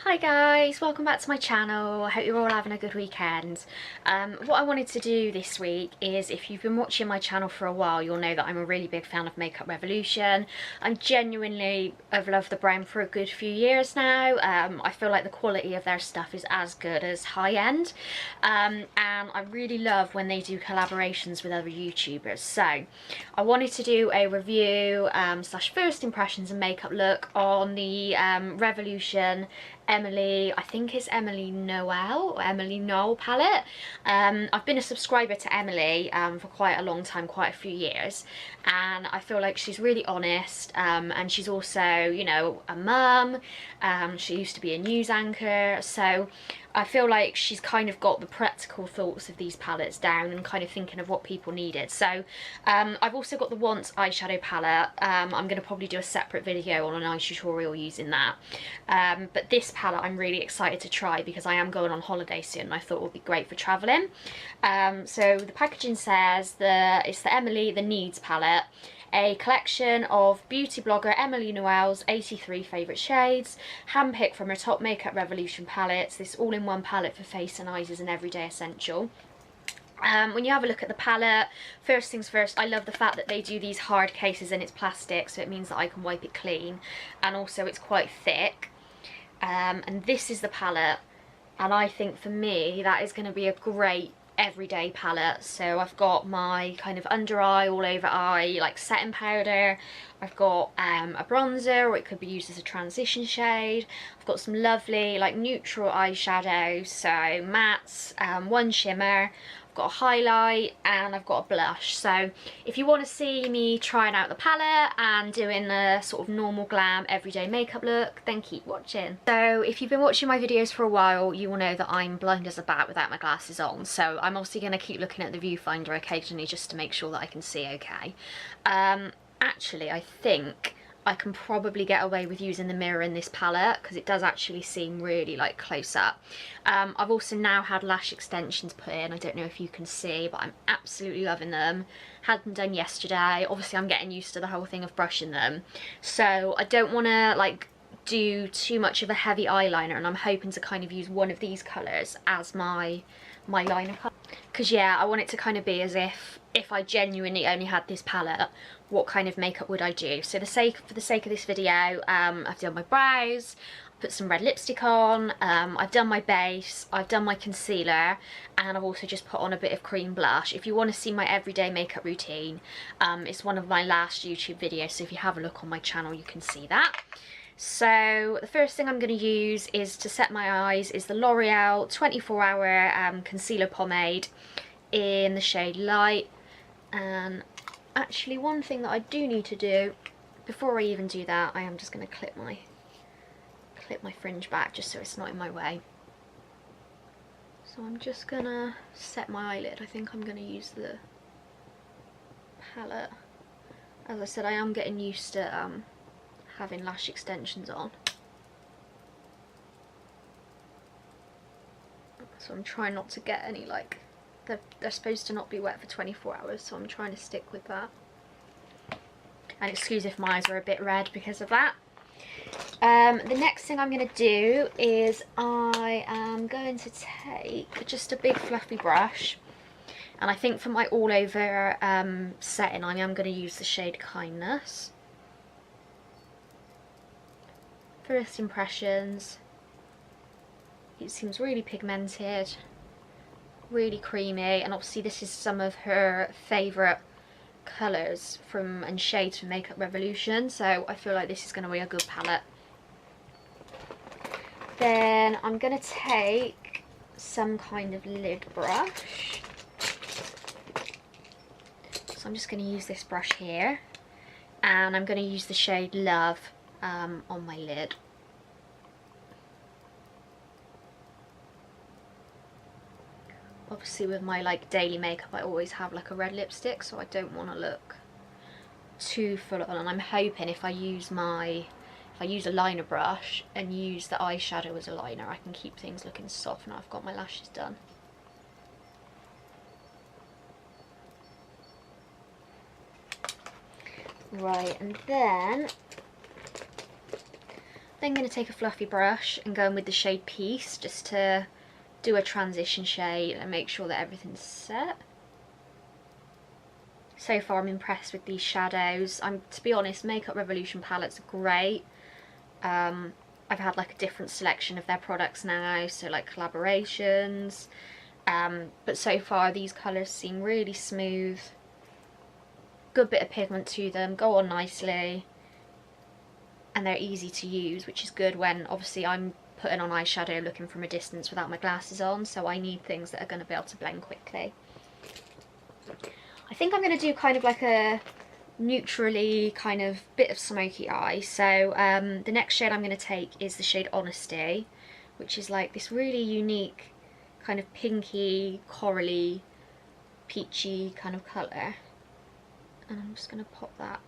Hi guys, welcome back to my channel. I hope you're all having a good weekend. What I wanted to do this week is, if you've been watching my channel for a while, you'll know that I'm a really big fan of Makeup Revolution. I've loved the brand for a good few years now. I feel like the quality of their stuff is as good as high-end, and I really love when they do collaborations with other YouTubers. So I wanted to do a review slash first impressions and makeup look on the Revolution Emily, I think it's Emily Noel or Emily Noel palette. I've been a subscriber to Emily for quite a long time, quite a few years, and I feel like she's really honest, and she's also, you know, a mum. She used to be a news anchor, so I feel like she's kind of got the practical thoughts of these palettes down and kind of thinking of what people needed. So I've also got the Want eyeshadow palette. I'm going to probably do a separate video on an eye tutorial using that. But this palette I'm really excited to try because I am going on holiday soon and I thought it would be great for travelling. So the packaging says it's the Emily the Needs palette. A collection of beauty blogger Emily Noel's 83 favourite shades, handpicked from her top Makeup Revolution palettes. This all-in-one palette for face and eyes is an everyday essential. When you have a look at the palette, first things first, I love the fact that they do these hard cases and it's plastic, so it means that I can wipe it clean, and also it's quite thick. And this is the palette, and I think for me that is going to be a great everyday palette. So I've got my kind of under eye, all over eye, like setting powder. I've got a bronzer, or it could be used as a transition shade. I've got some lovely like neutral eyeshadows, so mattes, one shimmer. I've got a highlight, and I've got a blush. So if you want to see me trying out the palette and doing a sort of normal glam everyday makeup look, then keep watching. So if you've been watching my videos for a while, you will know that I'm blind as a bat without my glasses on, so I'm obviously going to keep looking at the viewfinder occasionally just to make sure that I can see okay. Actually, I think I can probably get away with using the mirror in this palette because it does actually seem really like close up. I've also now had lash extensions put in. I don't know if you can see, but I'm absolutely loving them. Had them done yesterday. Obviously I'm getting used to the whole thing of brushing them, so I don't want to like do too much of a heavy eyeliner, and I'm hoping to kind of use one of these colours as my liner colour, because yeah, I want it to kind of be as if I genuinely only had this palette, what kind of makeup would I do. So for the sake of this video, I've done my brows, put some red lipstick on, I've done my base, I've done my concealer, and I've also just put on a bit of cream blush. If you want to see my everyday makeup routine, it's one of my last YouTube videos, so if you have a look on my channel you can see that. So the first thing I'm going to use is to set my eyes is the L'Oreal 24-hour concealer pomade in the shade Light. And actually, one thing that I do need to do before I even do that, I am just going to clip my fringe back just so it's not in my way. So I'm just going to set my eyelid. I think I'm going to use the palette. As I said, I am getting used to having lash extensions on, so I'm trying not to get any, like, they're supposed to not be wet for 24 hours, so I'm trying to stick with that. And excuse if my eyes are a bit red because of that. The next thing I'm going to do is I am going to take just a big fluffy brush, and I think for my all over setting I am going to use the shade Kindness. First impressions, it seems really pigmented, really creamy, and obviously this is some of her favourite colours and shades from Makeup Revolution, so I feel like this is going to be a good palette. Then I'm going to take some kind of lid brush, so I'm just going to use this brush here, and I'm going to use the shade Love on my lid. Obviously with my like daily makeup I always have like a red lipstick, so I don't want to look too full on, and I'm hoping if I use a liner brush and use the eyeshadow as a liner, I can keep things looking soft now I've got my lashes done. Right, and then Then I'm going to take a fluffy brush and go in with the shade Peace just to do a transition shade and make sure that everything's set. So far I'm impressed with these shadows. To be honest, Makeup Revolution palettes are great. I've had like a different selection of their products now, so like collaborations, but so far these colours seem really smooth, good bit of pigment to them, go on nicely, and they're easy to use, which is good when obviously I'm putting on eyeshadow looking from a distance without my glasses on, so I need things that are going to be able to blend quickly. I think I'm going to do kind of like a neutrally kind of bit of smoky eye. So the next shade I'm going to take is the shade Honesty, which is like this really unique kind of pinky, corally, peachy kind of colour. And I'm just going to pop that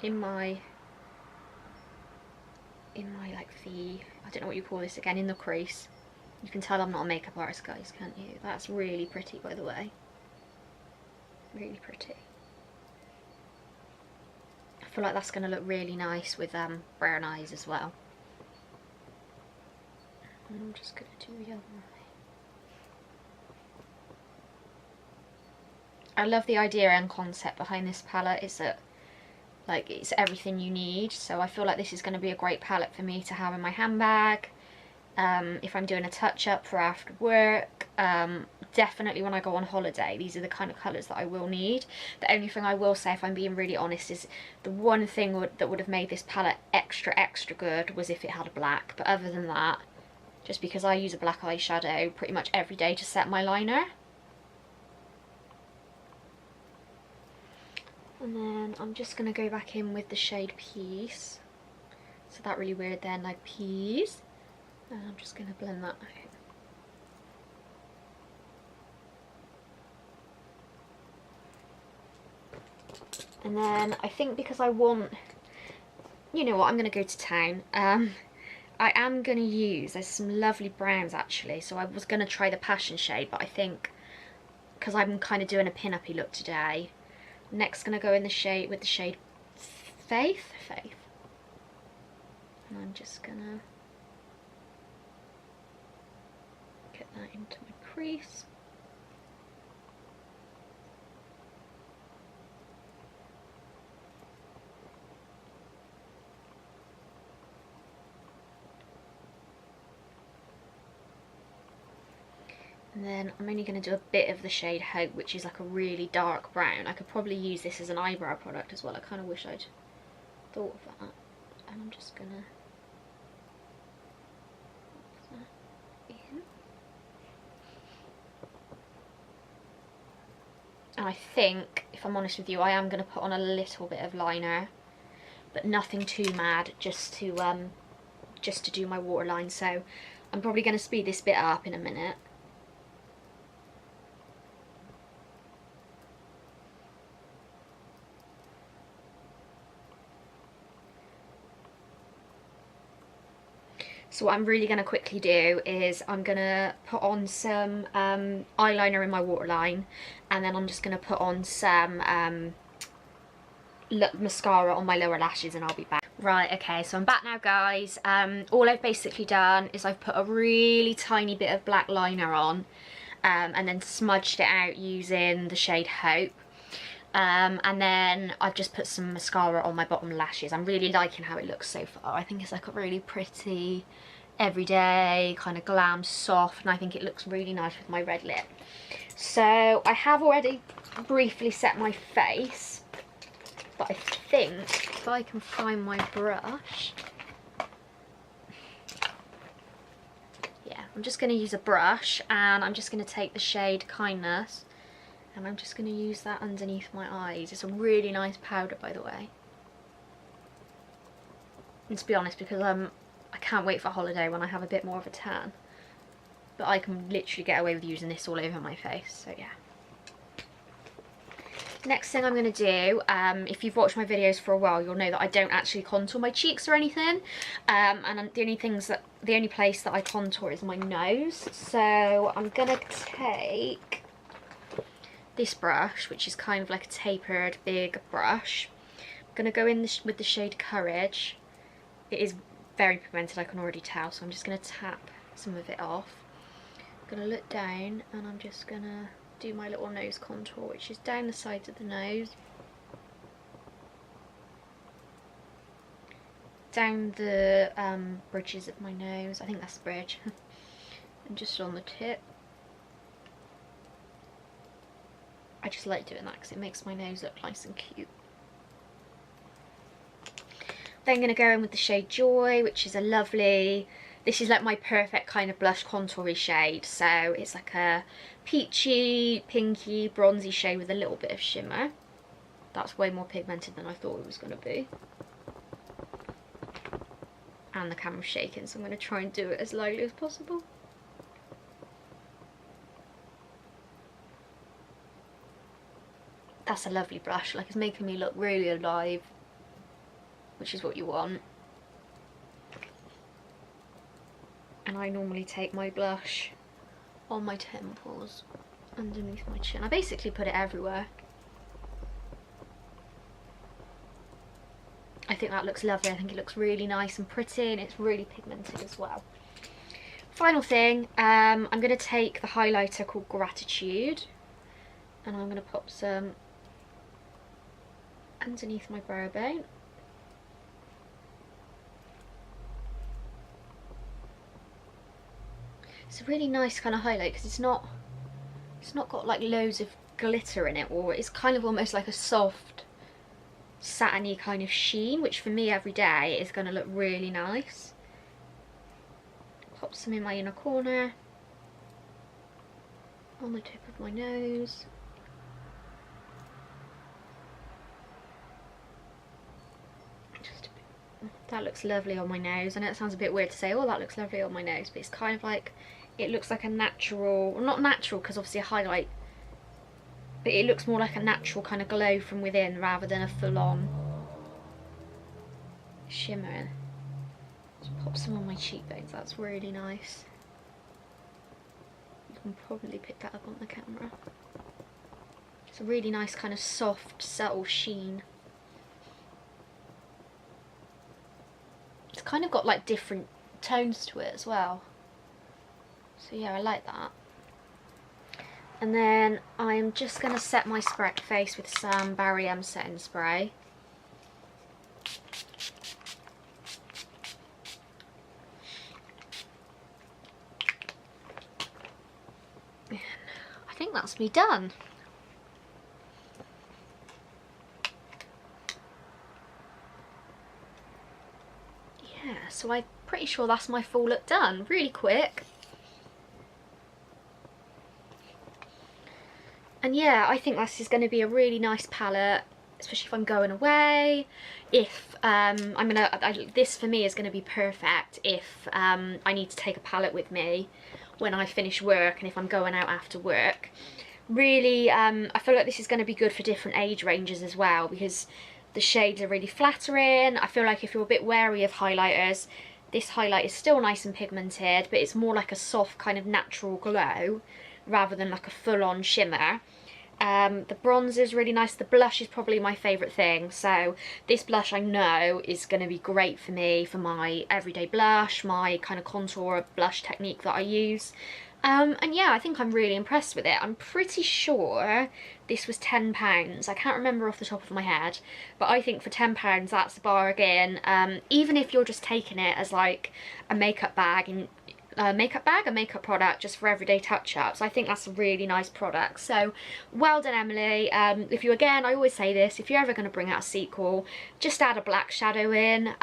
in my like I don't know what you call this again, in the crease. You can tell I'm not a makeup artist, guys, can't you? That's really pretty, by the way. Really pretty. I feel like that's going to look really nice with brown eyes as well. And I'm just going to do the other eye. I love the idea and concept behind this palette, is that like it's everything you need, so I feel like this is going to be a great palette for me to have in my handbag, if I'm doing a touch-up for after work, definitely when I go on holiday. These are the kind of colours that I will need. The only thing I will say, if I'm being really honest, is the one thing that would have made this palette extra good was if it had a black, but other than that, just because I use a black eyeshadow pretty much every day to set my liner. And then I'm just going to go back in with the shade Peace. So that really weird then, like Peace. And I'm just going to blend that out. And then I think because I want, you know what, I'm going to go to town. I am going to use, there's some lovely browns actually, so I was going to try the Passion shade, but I think because I'm kind of doing a pin-uppy look today, next going to go in the shade with the shade Faith. And I'm just going to get that into my crease. And then I'm only going to do a bit of the shade Hope, which is like a really dark brown. I could probably use this as an eyebrow product as well. I kind of wish I'd thought of that. And I'm just going to put that in. And I think, if I'm honest with you, I am going to put on a little bit of liner, but nothing too mad, just to do my waterline. So I'm probably going to speed this bit up in a minute. So what I'm really going to quickly do is I'm going to put on some eyeliner in my waterline, and then I'm just going to put on some mascara on my lower lashes, and I'll be back. Right, okay, so I'm back now, guys. All I've basically done is I've put a really tiny bit of black liner on, and then smudged it out using the shade Hope. And then I've just put some mascara on my bottom lashes. I'm really liking how it looks so far. I think it's like a really pretty, everyday, kind of glam, soft, and I think it looks really nice with my red lip. So I have already briefly set my face, but I think if I can find my brush, yeah, I'm just going to use a brush, and I'm just going to take the shade Kindness, and I'm just going to use that underneath my eyes. It's a really nice powder, by the way. And to be honest, because I can't wait for holiday when I have a bit more of a tan. But I can literally get away with using this all over my face, so yeah. Next thing I'm going to do, if you've watched my videos for a while, you'll know that I don't actually contour my cheeks or anything. And the only place that I contour is my nose. So I'm going to take this brush, which is kind of like a tapered big brush. I'm going to go in with the shade Courage It is very pigmented, I can already tell, so I'm just going to tap some of it off. I'm going to look down and I'm just going to do my little nose contour, which is down the sides of the nose, down the bridges of my nose, I think that's the bridge, and just on the tip. I just like doing that because it makes my nose look nice and cute. Then I'm going to go in with the shade Joy, which is a lovely, this is like my perfect kind of blush contoury shade. So it's like a peachy, pinky, bronzy shade with a little bit of shimmer. That's way more pigmented than I thought it was going to be. And the camera's shaking, so I'm going to try and do it as lightly as possible. That's a lovely blush, like it's making me look really alive, which is what you want. And I normally take my blush on my temples, underneath my chin. I basically put it everywhere. I think that looks lovely. I think it looks really nice and pretty, and it's really pigmented as well. Final thing, I'm going to take the highlighter called Gratitude, and I'm going to pop some underneath my brow bone. It's a really nice kind of highlight because it's not got like loads of glitter in it, or it's kind of almost like a soft satiny kind of sheen, which for me every day is going to look really nice. Pop some in my inner corner, on the tip of my nose. That looks lovely on my nose. I know it sounds a bit weird to say, oh, that looks lovely on my nose, but it's kind of like, it looks like a natural, well, not natural because obviously a highlight, but it looks more like a natural kind of glow from within rather than a full-on shimmer. Just pop some on my cheekbones, that's really nice. You can probably pick that up on the camera. It's a really nice kind of soft, subtle sheen. It's kind of got like different tones to it as well. So yeah, I like that. And then I'm just going to set my face with some Barry M setting spray. And I think that's me done. Yeah, so I'm pretty sure that's my full look done. Really quick. And yeah, I think this is going to be a really nice palette, especially if I'm going away. If this for me is going to be perfect if I need to take a palette with me when I finish work and if I'm going out after work. Really, I feel like this is going to be good for different age ranges as well, because the shades are really flattering. I feel like if you're a bit wary of highlighters, this highlight is still nice and pigmented, but it's more like a soft kind of natural glow rather than like a full-on shimmer. The bronzer is really nice. The blush is probably my favourite thing. So this blush I know is going to be great for me for my everyday blush, my kind of contour blush technique that I use. And yeah, I think I'm really impressed with it. I'm pretty sure this was £10. I can't remember off the top of my head, but I think for £10 that's a bargain. Even if you're just taking it as like a makeup bag and a makeup product just for everyday touch-ups, I think that's a really nice product. So well done, Emily. If you, again, I always say this, if you're ever going to bring out a sequel, just add a black shadow in,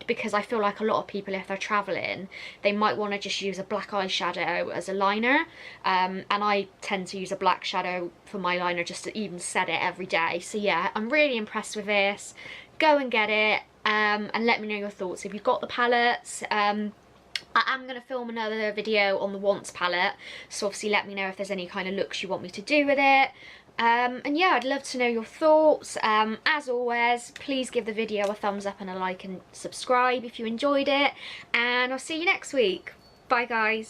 because I feel like a lot of people, if they're traveling, they might want to just use a black eyeshadow as a liner, and I tend to use a black shadow for my liner just to even set it every day. So yeah, I'm really impressed with this. Go and get it, and let me know your thoughts. If you've got the palettes, I am going to film another video on the Once palette, so obviously let me know if there's any kind of looks you want me to do with it. And yeah, I'd love to know your thoughts. As always, please give the video a thumbs up and a like and subscribe if you enjoyed it, and I'll see you next week. Bye guys.